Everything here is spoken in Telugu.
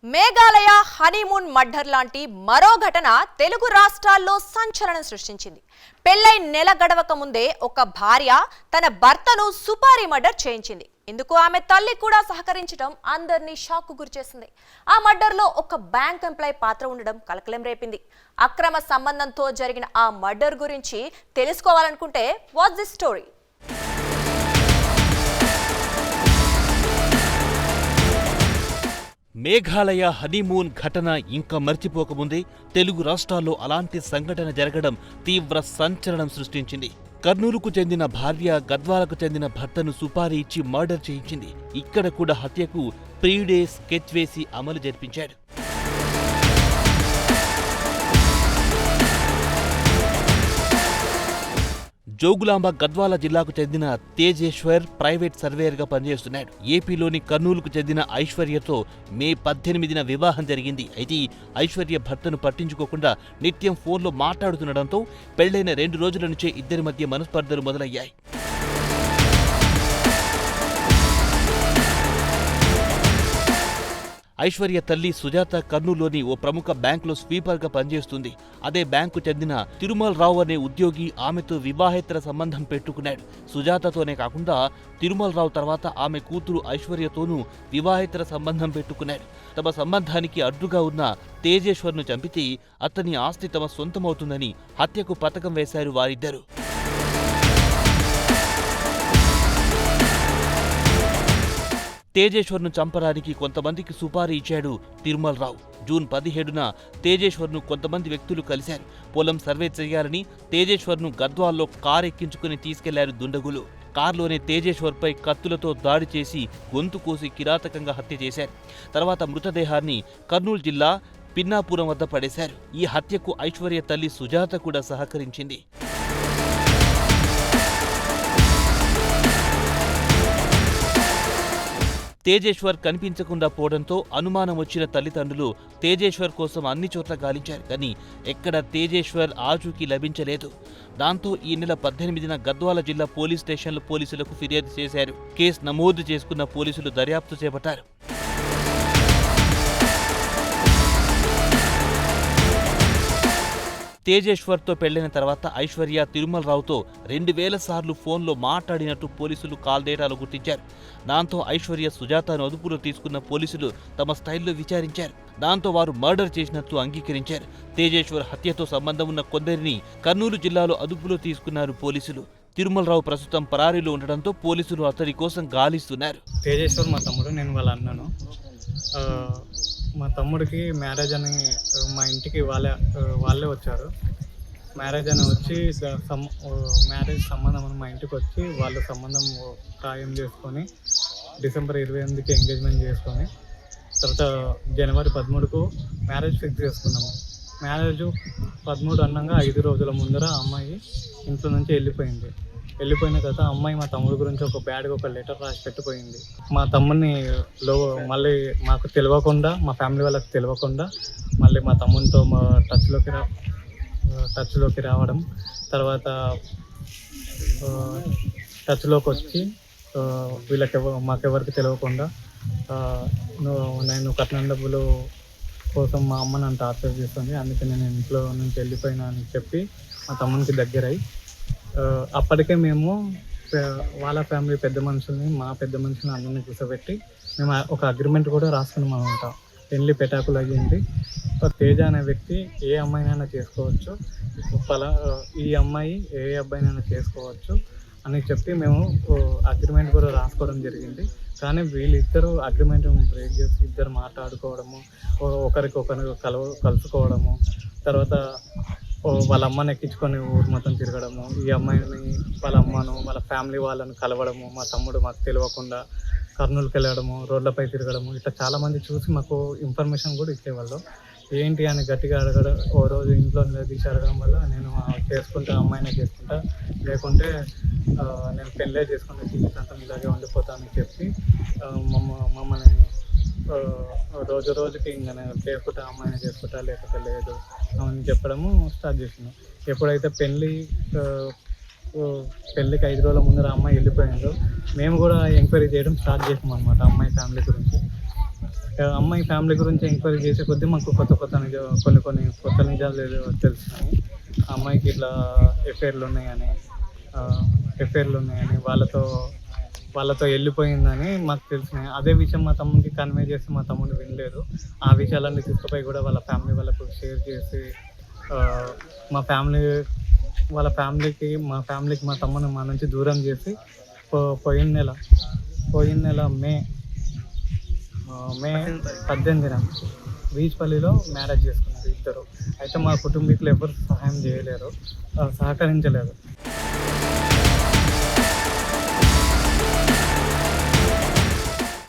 మేఘాలయ హనీమూన్ మర్డర్ లాంటి మరో ఘటన తెలుగు రాష్ట్రాల్లో సంచలనం సృష్టించింది. పెళ్లై నెల గడవక ముందే ఒక భార్య తన భర్తను సుపారీ మర్డర్ చేయించింది. ఇందుకు ఆమె తల్లి కూడా సహకరించడం అందరినీ షాక్ గురిచేసింది. ఆ మర్డర్లో ఒక బ్యాంక్ ఎంప్లాయ్ పాత్ర ఉండడం కలకలం రేపింది. అక్రమ సంబంధంతో జరిగిన ఆ మర్డర్ గురించి తెలుసుకోవాలనుకుంటే what's the story? Meghalaya honeymoon ఘటన ఇంకా మర్చిపోకముందే తెలుగు రాష్ట్రాల్లో అలాంటి సంఘటన జరగడం తీవ్ర సంచలనం సృష్టించింది. కర్నూలుకు చెందిన భార్య గద్వాలకు చెందిన భర్తను సుపారీ ఇచ్చి మర్డర్ చేయించింది. ఇక్కడ కూడా హత్యకు ప్రీ-డే స్కెచ్ వేసి అమలు జరిపించాడు. జోగులాంబ గద్వాల జిల్లాకు చెందిన తేజేశ్వర్ ప్రైవేట్ సర్వేయర్గా పనిచేస్తున్నాడు. ఏపీలోని కర్నూలుకు చెందిన ఐశ్వర్యతో మే 18న వివాహం జరిగింది. అయితే ఐశ్వర్య భర్తను పట్టించుకోకుండా నిత్యం ఫోన్లో మాట్లాడుతుండటంతో పెళ్లైన 2 రోజుల నుంచే ఇద్దరి మధ్య మనస్పర్ధలు మొదలయ్యాయి. ఐశ్వర్య తల్లి సుజాత కర్నూలులోని ఓ ప్రముఖ బ్యాంకులో స్వీపర్గా పనిచేస్తుంది. అదే బ్యాంకు చెందిన తిరుమల రావు అనే ఉద్యోగి ఆమెతో వివాహేతర సంబంధం పెట్టుకున్నాడు. సుజాతతోనే కాకుండా తిరుమల రావు తర్వాత ఆమె కూతురు ఐశ్వర్యతోనూ వివాహేతర సంబంధం పెట్టుకున్నాడు. తమ సంబంధానికి అడ్డుగా ఉన్న తేజేశ్వర్ను చంపితే అతని ఆస్తి తమ సొంతమవుతుందని హత్యకు పథకం వేశారు వారిద్దరు. తేజేశ్వర్ను చంపడానికి కొంతమందికి సుపారీ ఇచ్చాడు తిరుమల రావు. జూన్ 17న తేజేశ్వర్ను కొంతమంది వ్యక్తులు కలిశారు. పొలం సర్వే చేయాలని తేజేశ్వర్ను గద్వాల్లో కారు ఎక్కించుకుని తీసుకెళ్లారు దుండగులు. కారులోనే తేజేశ్వర్పై కత్తులతో దాడి చేసి గొంతు కోసి కిరాతకంగా హత్య చేశారు. తర్వాత మృతదేహాన్ని కర్నూలు జిల్లా పిన్నాపురం వద్ద పడేశారు. ఈ హత్యకు ఐశ్వర్య తల్లి సుజాత కూడా సహకరించింది. తేజేశ్వర్ కనిపించకుండా పోవడంతో అనుమానం వచ్చిన తల్లిదండ్రులు తేజేశ్వర్ కోసం అన్ని చోట్ల గాలించారు. కానీ ఎక్కడ తేజేశ్వర్ ఆచూకీ లభించలేదు. దాంతో ఈ నెల 18న గద్వాల జిల్లా పోలీస్ స్టేషన్లో పోలీసులకు ఫిర్యాదు చేశారు. కేసు నమోదు చేసుకున్న పోలీసులు దర్యాప్తు చేపట్టారు. తేజేశ్వర్తో పెళ్లైన తర్వాత ఐశ్వర్య తిరుమల రావుతో 2000 సార్లు ఫోన్లో మాట్లాడినట్టు పోలీసులు కాల్ డేటాలో గుర్తించారు. దాంతో ఐశ్వర్య సుజాతను అదుపులో తీసుకున్న పోలీసులు తమ స్టైల్లో విచారించారు. దాంతో వారు మర్డర్ చేసినట్టు అంగీకరించారు. తేజేశ్వర్ హత్యతో సంబంధం ఉన్న కొందరిని కర్నూలు జిల్లాలో అదుపులో తీసుకున్నారు పోలీసులు. తిరుమల రావు ప్రస్తుతం పరారీలో ఉండడంతో పోలీసులు అతడి కోసం గాలిస్తున్నారు. తేజేశ్వర్ మా తమ్ముడు, నేను వాళ్ళ అన్నను. మా తమ్ముడికి మ్యారేజ్ అని మా ఇంటికి వాళ్ళే వచ్చారు. మ్యారేజ్ అని వచ్చి మ్యారేజ్ సంబంధం అని మా ఇంటికి వచ్చి వాళ్ళ సంబంధం ఖాయం చేసుకొని డిసెంబర్ 28కి ఎంగేజ్మెంట్ చేసుకొని తర్వాత జనవరి 13కు మ్యారేజ్ ఫిక్స్ చేసుకున్నాము. మ్యారేజ్ 13 అన్నాక 5 రోజుల ముందర అమ్మాయి ఇంట్లో నుంచి వెళ్ళిపోయిన తర్వాత అమ్మాయి మా తమ్ముడు గురించి ఒక బ్యాడ్గా ఒక లెటర్ రాసి పెట్టిపోయింది. మా తమ్ముడిని మళ్ళీ మాకు తెలియకుండా, మా ఫ్యామిలీ వాళ్ళకి తెలియకుండా మళ్ళీ మా తమ్మునితో మా టచ్లోకి రావడం, తర్వాత టచ్లోకి వచ్చి మాకెవరికి తెలియకుండా నేను కట్నం డబ్బులు కోసం మా అమ్మ నన్ను టార్చర్ చేస్తుంది, అందుకే నేను ఇంట్లో నుంచి వెళ్ళిపోయినా అని చెప్పి మా తమ్మునికి దగ్గరై అప్పటికే మేము వాళ్ళ ఫ్యామిలీ పెద్ద మనుషుల్ని, మా పెద్ద మనుషుల్ని అందరినీ కూర్చోబెట్టి మేము ఒక అగ్రిమెంట్ కూడా రాసుకున్నాం అనమాట. పెళ్లి పెటాకులు అయ్యింది. తేజ అనే వ్యక్తి ఏ అమ్మాయినైనా చేసుకోవచ్చు, ఈ అమ్మాయి ఏ అబ్బాయినైనా చేసుకోవచ్చు అని చెప్పి మేము అగ్రిమెంట్ కూడా రాసుకోవడం జరిగింది. కానీ వీళ్ళిద్దరూ అగ్రిమెంట్ బ్రేక్ చేసి ఇద్దరు మాట్లాడుకోవడము, ఒకరికొకరు కలుసుకోవడము, తర్వాత వాళ్ళ అమ్మని ఎక్కించుకొని ఊరు మొత్తం తిరగడము, ఈ అమ్మాయిని వాళ్ళ అమ్మను వాళ్ళ ఫ్యామిలీ వాళ్ళని కలవడము, మా తమ్ముడు మాకు తెలియకుండా కర్నూలుకి వెళ్ళడము, రోడ్లపై తిరగడము, ఇట్లా చాలామంది చూసి మాకు ఇన్ఫర్మేషన్ కూడా ఇచ్చేవాళ్ళు. ఏంటి అని గట్టిగా అడగడం, ఓ రోజు ఇంట్లో నిలదీసి అడగడం వల్ల నేను అమ్మాయినే చేసుకుంటా, లేకుంటే నేను పెళ్ళే చేసుకుంటే జీవితాంతం ఇలాగే ఉండిపోతానని చెప్పి మమ్మల్ని రోజుకి ఇంకా నేను అమ్మాయిని చేసుకుంటా లేకపోతే లేదు అని చెప్పడము స్టార్ట్ చేసినాం. ఎప్పుడైతే పెళ్ళికి 5 రోజుల ముందర అమ్మాయి వెళ్ళిపోయిందో మేము కూడా ఎంక్వైరీ చేయడం స్టార్ట్ చేసాం అనమాట అమ్మాయి ఫ్యామిలీ గురించి. అమ్మాయి ఫ్యామిలీ గురించి ఎంక్వైరీ చేసే కొద్దీ మాకు కొన్ని కొత్త నిజాలు తెలుస్తున్నాయి. ఆ అమ్మాయికి ఇట్లా ఎఫ్ఐఆర్లు ఉన్నాయని వాళ్ళతో వెళ్ళిపోయిందని మాకు తెలిసినాయి. అదే విషయం మా తమ్మునికి కన్వే చేసి మా తమ్ముడు వినలేదు. ఆ విషయాలన్నీ తీసుకుపోయి కూడా వాళ్ళ వాళ్ళకు షేర్ చేసి మా ఫ్యామిలీకి మా తమ్ముని మా నుంచి దూరం చేసి పోయిన నెల మే 18న బీచ్పల్లిలో మ్యారేజ్ చేసుకున్నారు ఇద్దరు. అయితే మా కుటుంబీకులు ఎవరు సహాయం చేయలేరు, సహకరించలేదు.